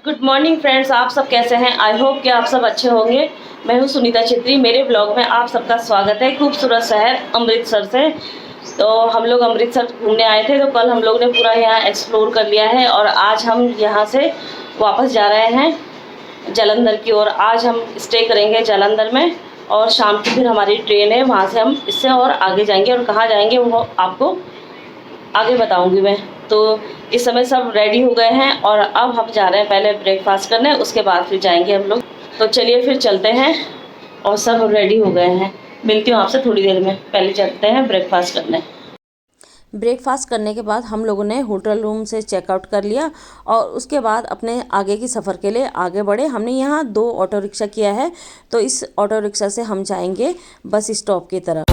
Good morning friends, आप सब कैसे हैं। आई होप कि आप सब अच्छे होंगे। मैं हूं सुनीता छेत्री। मेरे ब्लॉग में आप सबका स्वागत है। खूबसूरत शहर अमृतसर से तो हम लोग अमृतसर घूमने आए थे। तो कल हम लोग ने पूरा यहाँ एक्सप्लोर कर लिया है और आज हम यहाँ से वापस जा रहे हैं जालंधर की ओर। आज हम स्टे करेंगे जालंधर में और शाम की फिर हमारी ट्रेन है, वहाँ से हम इससे और आगे जाएंगे और कहाँ जाएंगे वो आपको आगे बताऊंगी मैं। तो इस समय सब रेडी हो गए हैं और अब हम जा रहे हैं पहले ब्रेकफास्ट करने, उसके बाद फिर जाएंगे हम लोग। तो चलिए फिर चलते हैं और सब रेडी हो गए हैं। मिलती हूँ आपसे थोड़ी देर में। पहले चलते हैं ब्रेकफास्ट करने। ब्रेकफास्ट करने के बाद हम लोगों ने होटल रूम से चेकआउट कर लिया और उसके बाद अपने आगे की सफ़र के लिए आगे बढ़े। हमने यहाँ 2 ऑटो रिक्शा किया है, तो इस ऑटो रिक्शा से हम जाएंगे बस स्टॉप की तरफ।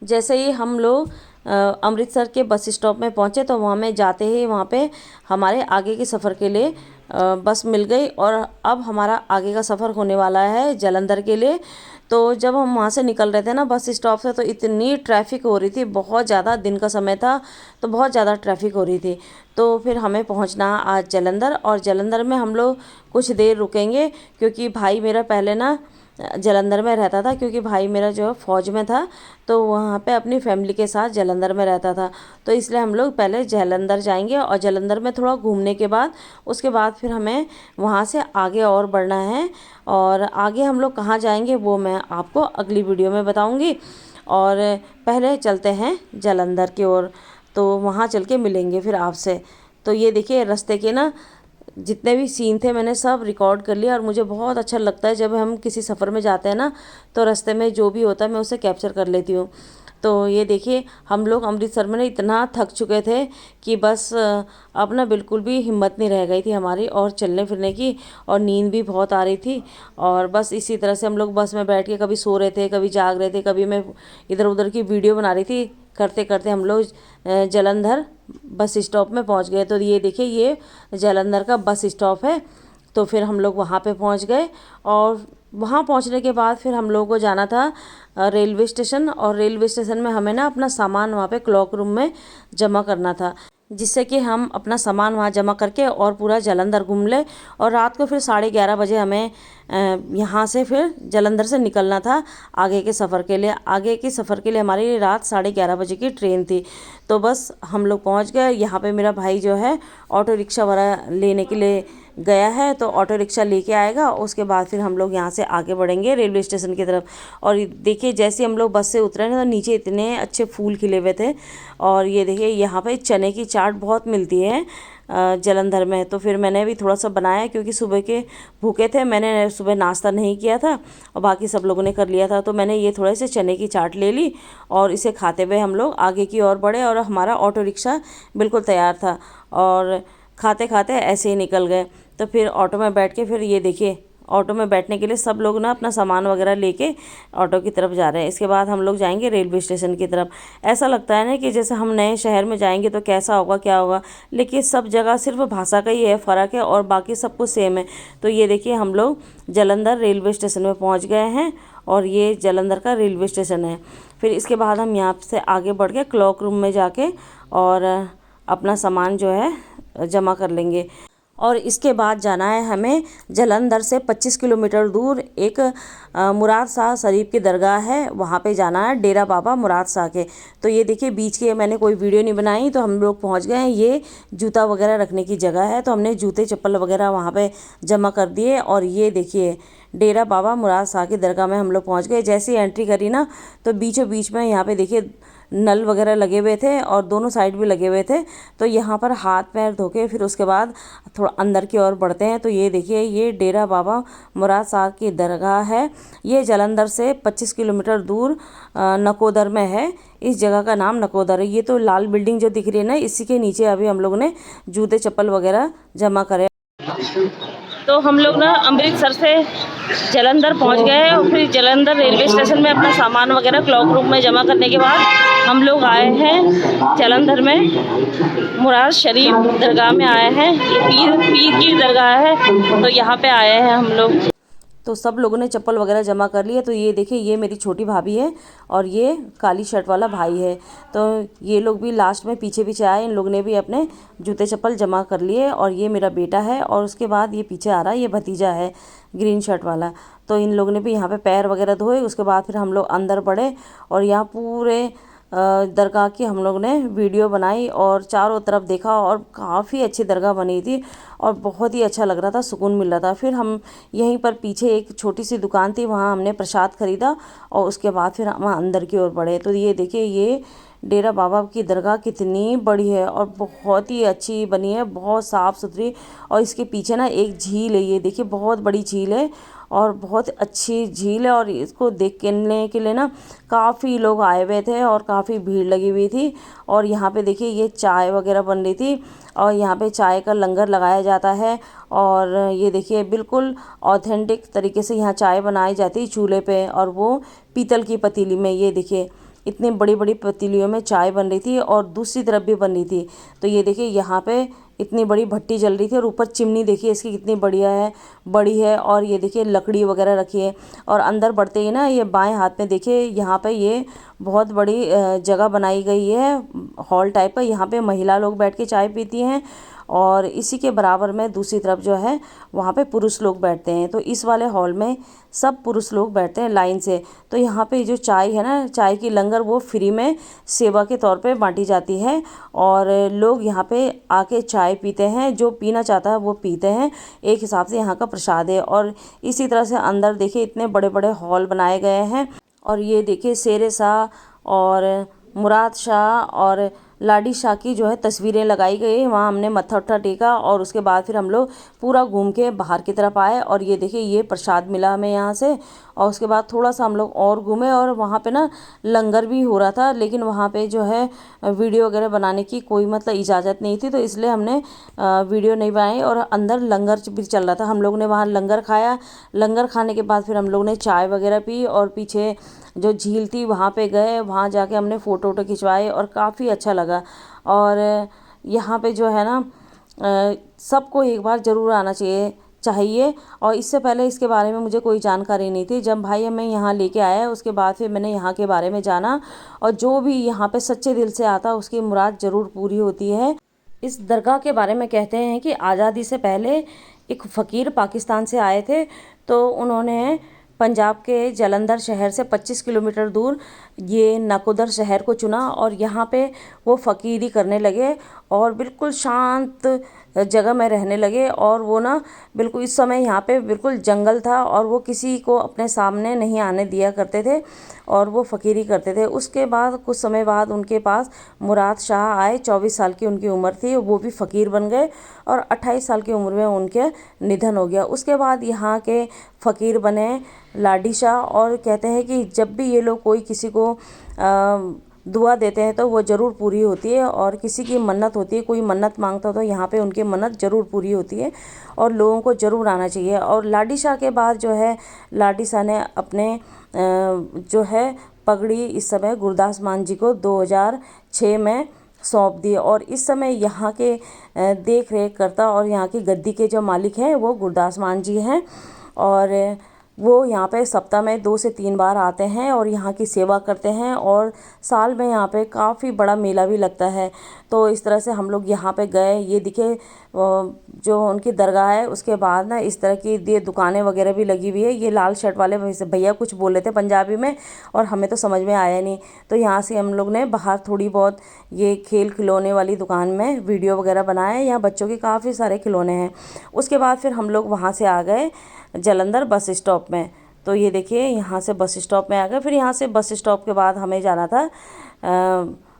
जैसे ही हम लोग अमृतसर के बस स्टॉप में पहुँचे तो वहाँ में जाते ही वहाँ पे हमारे आगे के सफ़र के लिए बस मिल गई और अब हमारा आगे का सफ़र होने वाला है जालंधर के लिए। तो जब हम वहाँ से निकल रहे थे ना बस स्टॉप से, तो इतनी ट्रैफिक हो रही थी, बहुत ज़्यादा दिन का समय था तो बहुत ज़्यादा ट्रैफिक हो रही थी। तो फिर हमें पहुँचना आज जालंधर और जालंधर में हम लोग कुछ देर रुकेंगे क्योंकि भाई मेरा पहले ना जालंधर में रहता था, क्योंकि भाई मेरा जो है फ़ौज में था तो वहाँ पे अपनी फैमिली के साथ जालंधर में रहता था। तो इसलिए हम लोग पहले जालंधर जाएंगे और जालंधर में थोड़ा घूमने के बाद उसके बाद फिर हमें वहाँ से आगे और बढ़ना है। और आगे हम लोग कहाँ जाएंगे वो मैं आपको अगली वीडियो में बताऊँगी। और पहले चलते हैं जालंधर की ओर, तो वहाँ चल के मिलेंगे फिर आपसे। तो ये देखिए रास्ते के ना जितने भी सीन थे मैंने सब रिकॉर्ड कर लिया और मुझे बहुत अच्छा लगता है जब हम किसी सफ़र में जाते हैं ना तो रास्ते में जो भी होता है मैं उसे कैप्चर कर लेती हूँ। तो ये देखिए हम लोग अमृतसर में इतना थक चुके थे कि बस अब ना बिल्कुल भी हिम्मत नहीं रह गई थी हमारी और चलने फिरने की, और नींद भी बहुत आ रही थी। और बस इसी तरह से हम लोग बस में बैठ के कभी सो रहे थे, कभी जाग रहे थे, कभी मैं इधर उधर की वीडियो बना रही थी। करते करते हम लोग जालंधर बस स्टॉप में पहुंच गए। तो ये देखिए ये जालंधर का बस स्टॉप है। तो फिर हम लोग वहाँ पे पहुँच गए और वहाँ पहुँचने के बाद फिर हम लोगों को जाना था रेलवे स्टेशन, और रेलवे स्टेशन में हमें ना अपना सामान वहाँ पे क्लॉक रूम में जमा करना था, जिससे कि हम अपना सामान वहाँ जमा करके और पूरा जालंधर घूम ले। और रात को फिर 11:30 बजे हमें यहाँ से फिर जालंधर से निकलना था आगे के सफ़र के लिए। आगे के सफ़र के लिए हमारी रात 11:30 बजे की ट्रेन थी। तो बस हम लोग पहुँच गए। यहाँ पे मेरा भाई जो है ऑटो रिक्शा वाला लेने के लिए गया है, तो ऑटो रिक्शा लेके आएगा। उसके बाद फिर हम लोग यहाँ से आगे बढ़ेंगे रेलवे स्टेशन की तरफ। और देखिए जैसे हम लोग बस से उतरे ना तो नीचे इतने अच्छे फूल खिले हुए थे। और ये देखिए यहाँ पे चने की चाट बहुत मिलती है जालंधर में। तो फिर मैंने भी थोड़ा सा बनाया क्योंकि सुबह के भूखे थे, मैंने सुबह नाश्ता नहीं किया था और बाकी सब लोगों ने कर लिया था। तो मैंने ये थोड़े से चने की चाट ले ली और इसे खाते हुए हम लोग आगे की ओर बढ़े। और हमारा ऑटो रिक्शा बिल्कुल तैयार था और खाते खाते ऐसे ही निकल गए। तो फिर ऑटो में बैठ के फिर ये देखिए ऑटो में बैठने के लिए सब लोग ना अपना सामान वगैरह लेके ऑटो की तरफ जा रहे हैं। इसके बाद हम लोग जाएंगे रेलवे स्टेशन की तरफ। ऐसा लगता है ना कि जैसे हम नए शहर में जाएंगे तो कैसा होगा क्या होगा, लेकिन सब जगह सिर्फ भाषा का ही है फ़र्क है और बाकी सब कुछ सेम है। तो ये देखिए हम लोग जालंधर रेलवे स्टेशन में पहुँच गए हैं और ये जालंधर का रेलवे स्टेशन है। फिर इसके बाद हम यहाँ से आगे बढ़ के क्लॉक रूम में जाके और अपना सामान जो है जमा कर लेंगे। और इसके बाद जाना है हमें जालंधर से 25 किलोमीटर दूर एक मुराद शाह शरीफ की दरगाह है, वहाँ पे जाना है डेरा बाबा मुराद शाह के। तो ये देखिए बीच के मैंने कोई वीडियो नहीं बनाई, तो हम लोग पहुँच गए हैं। ये जूता वगैरह रखने की जगह है, तो हमने जूते चप्पल वगैरह वहाँ पे जमा कर दिए। और ये देखिए डेरा बाबा मुराद शाह की दरगाह में हम लोग पहुँच गए। जैसे ही एंट्री करी ना तो बीचों बीच में यहाँ पे देखिए नल वगैरह लगे हुए थे और दोनों साइड भी लगे हुए थे। तो यहाँ पर हाथ पैर धो के फिर उसके बाद थोड़ा अंदर की ओर बढ़ते हैं। तो ये देखिए ये डेरा बाबा मुराद शाह की दरगाह है। ये जालंधर से 25 किलोमीटर दूर नकोदर में है। इस जगह का नाम नकोदर है। ये तो लाल बिल्डिंग जो दिख रही है ना, इसी के नीचे अभी हम लोगों ने जूते चप्पल वगैरह जमा करे। तो हम लोग ना अमृतसर से जालंधर पहुंच गए और फिर जालंधर रेलवे स्टेशन में अपना सामान वगैरह क्लॉक रूम में जमा करने के बाद हम लोग आए हैं जालंधर में मुराद शरीफ दरगाह में आए हैं। ये पीर की दरगाह है, तो यहाँ पे आए हैं हम लोग। तो सब लोगों ने चप्पल वगैरह जमा कर लिए। तो ये देखिए, ये मेरी छोटी भाभी है और ये काली शर्ट वाला भाई है। तो ये लोग भी लास्ट में पीछे पीछे आए, इन लोग ने भी अपने जूते चप्पल जमा कर लिए। और ये मेरा बेटा है और उसके बाद ये पीछे आ रहा है, ये भतीजा है ग्रीन शर्ट वाला। तो इन लोगों ने भी यहाँ पे पैर वगैरह धोए। उसके बाद फिर हम लोग अंदर बढ़े और यहाँ पूरे दरगाह की हम लोग ने वीडियो बनाई और चारों तरफ देखा और काफ़ी अच्छी दरगाह बनी थी और बहुत ही अच्छा लग रहा था, सुकून मिल रहा था। फिर हम यहीं पर पीछे एक छोटी सी दुकान थी, वहाँ हमने प्रसाद खरीदा और उसके बाद फिर हम अंदर की ओर बढ़े। तो ये देखिए, ये डेरा बाबा की दरगाह कितनी बड़ी है और बहुत ही अच्छी बनी है, बहुत साफ़ सुथरी। और इसके पीछे ना एक झील है, ये देखिए बहुत बड़ी झील है और बहुत अच्छी झील है। और इसको देखने के लिए ना काफ़ी लोग आए हुए थे और काफ़ी भीड़ लगी हुई थी। और यहाँ पे देखिए, ये चाय वगैरह बन रही थी और यहाँ पे चाय का लंगर लगाया जाता है। और ये देखिए, बिल्कुल ऑथेंटिक तरीके से यहाँ चाय बनाई जाती है चूल्हे पे, और वो पीतल की पतीली में। ये देखिए, इतनी बड़ी बड़ी पतीलियों में चाय बन रही थी और दूसरी तरफ भी बन रही थी। तो ये देखिए, यहाँ पे इतनी बड़ी भट्टी जल रही थी और ऊपर चिमनी देखिए इसकी कितनी बढ़िया है, बड़ी है। और ये देखिए, लकड़ी वगैरह रखी है। और अंदर बढ़ते ही ना, ये बाएं हाथ में देखिए, यहाँ पे ये बहुत बड़ी जगह बनाई गई है, हॉल टाइप का। यहाँ पे महिला लोग बैठ के चाय पीती हैं और इसी के बराबर में दूसरी तरफ जो है वहाँ पे पुरुष लोग बैठते हैं। तो इस वाले हॉल में सब पुरुष लोग बैठते हैं लाइन से। तो यहाँ पे जो चाय है ना, चाय की लंगर, वो फ्री में सेवा के तौर पे बांटी जाती है और लोग यहाँ पे आके चाय पीते हैं, जो पीना चाहता है वो पीते हैं। एक हिसाब से यहाँ का प्रसाद है। और इसी तरह से अंदर देखिए, इतने बड़े बड़े हॉल बनाए गए हैं। और ये देखिए, शेर शाह और मुराद शाह और लाडी शाह की जो है तस्वीरें लगाई गई। वहाँ हमने मत्था उट्ठा टेका और उसके बाद फिर हम लोग पूरा घूम के बाहर की तरफ आए। और ये देखिए, ये प्रसाद मिला हमें यहाँ से। और उसके बाद थोड़ा सा हम लोग और घूमे और वहाँ पे ना लंगर भी हो रहा था, लेकिन वहाँ पे जो है वीडियो वगैरह बनाने की कोई मतलब इजाज़त नहीं थी, तो इसलिए हमने वीडियो नहीं बनाई। और अंदर लंगर भी चल रहा था, हम लोग ने वहाँ लंगर खाया। लंगर खाने के बाद फिर हम लोग ने चाय वगैरह पी और पीछे जो झील थी वहाँ पे गए, वहाँ जाके हमने फ़ोटो वोटो खिंचवाए और काफ़ी अच्छा लगा। और यहाँ पे जो है ना, सबको एक बार ज़रूर आना चाहिए। और इससे पहले इसके बारे में मुझे कोई जानकारी नहीं थी। जब भाई हमें यहाँ लेके आया, उसके बाद फिर मैंने यहाँ के बारे में जाना। और जो भी यहाँ पे सच्चे दिल से आता, उसकी मुराद ज़रूर पूरी होती है। इस दरगाह के बारे में कहते हैं कि आज़ादी से पहले एक फ़कीर पाकिस्तान से आए थे, तो उन्होंने पंजाब के जालंधर शहर से 25 किलोमीटर दूर ये नकोदर शहर को चुना और यहाँ पे वो फ़कीरी करने लगे और बिल्कुल शांत जगह में रहने लगे। और वो ना बिल्कुल, इस समय यहाँ पे बिल्कुल जंगल था और वो किसी को अपने सामने नहीं आने दिया करते थे और वो फ़कीरी करते थे। उसके बाद कुछ समय बाद उनके पास मुराद शाह आए, 24 साल की उनकी उम्र थी, वो भी फ़कीर बन गए और 28 साल की उम्र में उनके निधन हो गया। उसके बाद यहाँ के फ़कीर बने लाडी शाह। और कहते हैं कि जब भी ये लोग कोई किसी को दुआ देते हैं तो वो ज़रूर पूरी होती है। और किसी की मन्नत होती है, कोई मन्नत मांगता हो तो यहाँ पे उनकी मन्नत ज़रूर पूरी होती है और लोगों को ज़रूर आना चाहिए। और लाडी शाह के बाद जो है, लाडी शाह ने अपने जो है पगड़ी इस समय गुरदास मान जी को 2006 में सौंप दी। और इस समय यहाँ के देख रेख करता और यहाँ की गद्दी के जो मालिक हैं वो गुरदास मान जी हैं। और वो यहाँ पे सप्ताह में 2 से 3 बार आते हैं और यहाँ की सेवा करते हैं और साल में यहाँ पे काफ़ी बड़ा मेला भी लगता है। तो इस तरह से हम लोग यहाँ पे गए। ये दिखे जो उनकी दरगाह है, उसके बाद ना इस तरह की ये दुकानें वगैरह भी लगी हुई है। ये लाल शर्ट वाले भैया कुछ बोल रहे थे पंजाबी में और हमें तो समझ में आया नहीं। तो यहाँ से हम लोग ने बाहर थोड़ी बहुत ये खेल खिलौने वाली दुकान में वीडियो वगैरह बनाए। यहाँ बच्चों के काफ़ी सारे खिलौने हैं। उसके बाद फिर हम लोग वहाँ से आ गए जालंधर बस स्टॉप में। तो ये देखिए, यहाँ से बस स्टॉप में आ गए। फिर यहाँ से बस स्टॉप के बाद हमें जाना था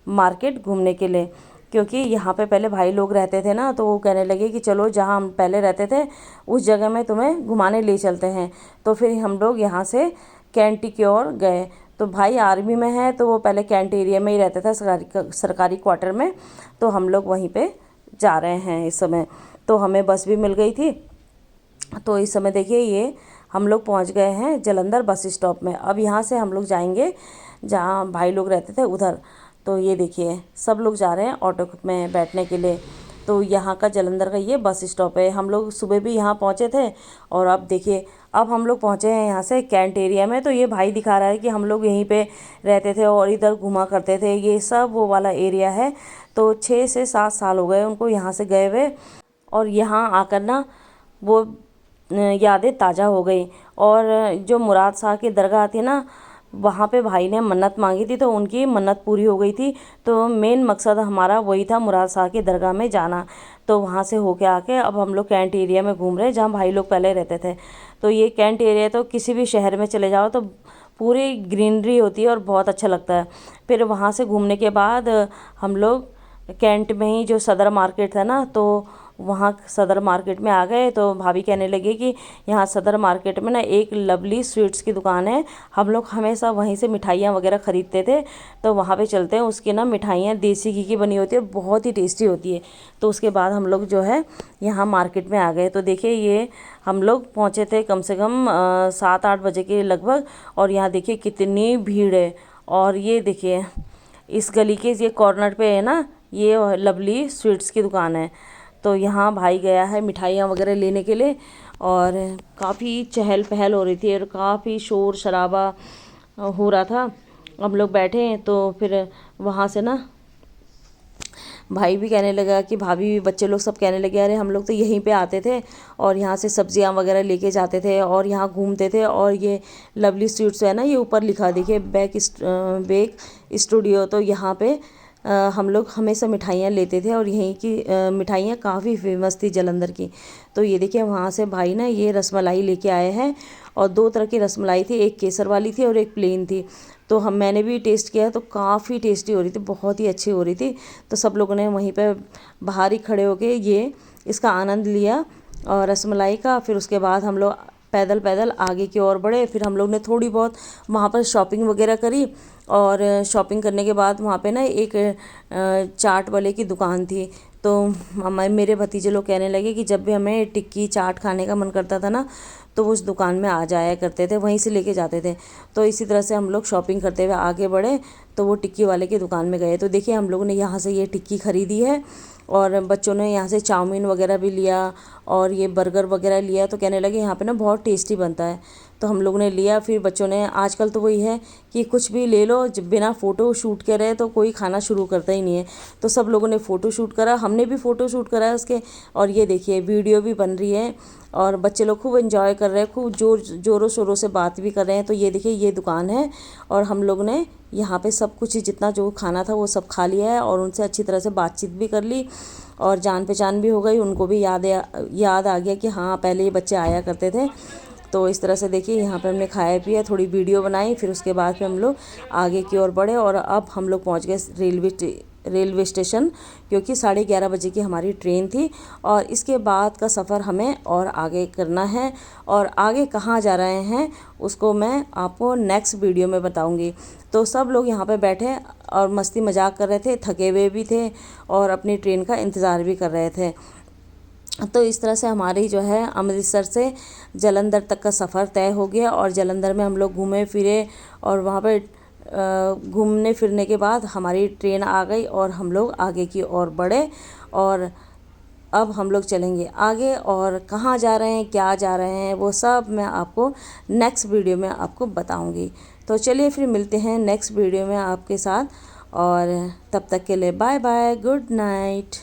मार्केट घूमने के लिए, क्योंकि यहाँ पे पहले भाई लोग रहते थे ना, तो वो कहने लगे कि चलो जहाँ हम पहले रहते थे उस जगह में तुम्हें घुमाने ले चलते हैं। तो फिर हम लोग यहाँ से कैंटी की ओर गए। तो भाई आर्मी में है, तो वो पहले कैंट एरिया में ही रहता था, सरकारी क्वार्टर में। तो हम लोग वहीं पे जा रहे हैं इस समय। तो हमें बस भी मिल गई थी। तो इस समय देखिए ये हम लोग पहुंच गए हैं जालंधर बस स्टॉप में। अब यहाँ से हम लोग जाएंगे जहाँ भाई लोग रहते थे उधर। तो ये देखिए सब लोग जा रहे हैं ऑटो में बैठने के लिए। तो यहाँ का जालंधर का ये बस स्टॉप है। हम लोग सुबह भी यहाँ पहुँचे थे और अब देखिए अब हम लोग पहुँचे हैं यहाँ से कैंट एरिया में। तो ये भाई दिखा रहा है कि हम लोग यहीं पे रहते थे और इधर घुमा करते थे। ये सब वो वाला एरिया है। तो 6 से 7 साल हो गए उनको यहाँ से गए हुए, और यहाँ आकर ना वो यादें ताज़ा हो गई। और जो मुराद शाह की दरगाह थी ना, वहाँ पे भाई ने मन्नत मांगी थी तो उनकी मन्नत पूरी हो गई थी। तो मेन मकसद हमारा वही था, मुराद शाह की दरगाह में जाना। तो वहाँ से होके आके अब हम लोग कैंट एरिया में घूम रहे हैं जहाँ भाई लोग पहले रहते थे। तो ये कैंट एरिया तो किसी भी शहर में चले जाओ तो पूरी ग्रीनरी होती है और बहुत अच्छा लगता है। फिर वहाँ से घूमने के बाद हम लोग कैंट में ही जो सदर मार्केट था ना, तो वहाँ सदर मार्केट में आ गए। तो भाभी कहने लगी कि यहाँ सदर मार्केट में ना एक लवली स्वीट्स की दुकान है, हम लोग हमेशा वहीं से मिठाइयाँ वगैरह ख़रीदते थे, तो वहाँ पे चलते हैं। उसकी ना मिठाइयाँ देसी घी की बनी होती है, बहुत ही टेस्टी होती है। तो उसके बाद हम लोग जो है यहाँ मार्केट में आ गए। तो देखिए ये हम लोग पहुँचे थे कम से कम 7-8 बजे के लगभग, और यहाँ देखिए कितनी भीड़ है। और ये देखिए इस गली के ये कॉर्नर पे है ना, ये लवली स्वीट्स की दुकान है। तो यहाँ भाई गया है मिठाइयाँ वगैरह लेने के लिए, और काफ़ी चहल पहल हो रही थी और काफ़ी शोर शराबा हो रहा था। हम लोग बैठे हैं तो फिर वहाँ से ना भाई भी कहने लगा कि भाभी भी, बच्चे लोग सब कहने लगे अरे हम लोग तो यहीं पे आते थे और यहाँ से सब्जियाँ वगैरह लेके जाते थे और यहाँ घूमते थे। और ये लवली स्वीट्स है ना, ये ऊपर लिखा देखिए बेक स्टूडियो। तो यहाँ पे हम लोग हमेशा मिठाइयाँ लेते थे और यहीं की मिठाइयाँ काफ़ी फेमस थी जालंधर की। तो ये देखिए वहाँ से भाई ना ये रसमलाई लेके आए हैं, और 2 तरह की रसमलाई थी, एक केसर वाली थी और एक प्लेन थी। तो मैंने भी टेस्ट किया तो काफ़ी टेस्टी हो रही थी, बहुत ही अच्छी हो रही थी। तो सब लोगों ने वहीं पे बाहर ही खड़े होके ये इसका आनंद लिया और रसमलाई का। फिर उसके बाद हम लोग पैदल पैदल आगे की ओर बढ़े। फिर हम लोग ने थोड़ी बहुत वहाँ पर शॉपिंग वगैरह करी, और शॉपिंग करने के बाद वहाँ पे ना एक चाट वाले की दुकान थी। तो मेरे भतीजे लोग कहने लगे कि जब भी हमें टिक्की चाट खाने का मन करता था ना, तो वो उस दुकान में आ जाया करते थे, वहीं से लेके जाते थे। तो इसी तरह से हम लोग शॉपिंग करते हुए आगे बढ़े, तो वो टिक्की वाले की दुकान में गए। तो देखिए हम लोगों ने यहाँ से ये टिक्की ख़रीदी है, और बच्चों ने यहाँ से चाउमीन वगैरह भी लिया और ये बर्गर वगैरह लिया। तो कहने लगे यहाँ पे ना बहुत टेस्टी बनता है। तो हम लोगों ने लिया। फिर बच्चों ने, आजकल तो वही है कि कुछ भी ले लो, बिना फ़ोटो शूट करे तो कोई खाना शुरू करता ही नहीं है। तो सब लोगों ने फ़ोटो शूट करा, हमने भी फ़ोटो शूट करा है उसके, और ये देखिए वीडियो भी बन रही है और बच्चे लोग खूब एंजॉय कर रहे हैं, खूब ज़ोरों शोरों से बात भी कर रहे हैं। तो ये देखिए ये दुकान है, और हम लोग ने यहाँ पे सब कुछ जितना जो खाना था वो सब खा लिया है, और उनसे अच्छी तरह से बातचीत भी कर ली और जान पहचान भी हो गई। उनको भी याद आ गया कि हाँ पहले ये बच्चे आया करते थे। तो इस तरह से देखिए यहाँ पे हमने खाया पिया, थोड़ी वीडियो बनाई, फिर उसके बाद फिर हम लोग आगे की ओर बढ़े। और अब हम लोग पहुँच गए रेलवे स्टेशन, क्योंकि 11:30 बजे की हमारी ट्रेन थी, और इसके बाद का सफ़र हमें और आगे करना है। और आगे कहाँ जा रहे हैं उसको मैं आपको नेक्स्ट वीडियो में बताऊंगी। तो सब लोग यहाँ पे बैठे और मस्ती मजाक कर रहे थे, थके हुए भी थे और अपनी ट्रेन का इंतज़ार भी कर रहे थे। तो इस तरह से हमारी जो है अमृतसर से जालंधर तक का सफ़र तय हो गया। और जालंधर में हम लोग घूमे फिरे, और वहाँ पे घूमने फिरने के बाद हमारी ट्रेन आ गई और हम लोग आगे की ओर बढ़े। और अब हम लोग चलेंगे आगे, और कहाँ जा रहे हैं, क्या जा रहे हैं, वो सब मैं आपको नेक्स्ट वीडियो में आपको बताऊंगी। तो चलिए फिर मिलते हैं नेक्स्ट वीडियो में आपके साथ, और तब तक के लिए बाय बाय, गुड नाइट।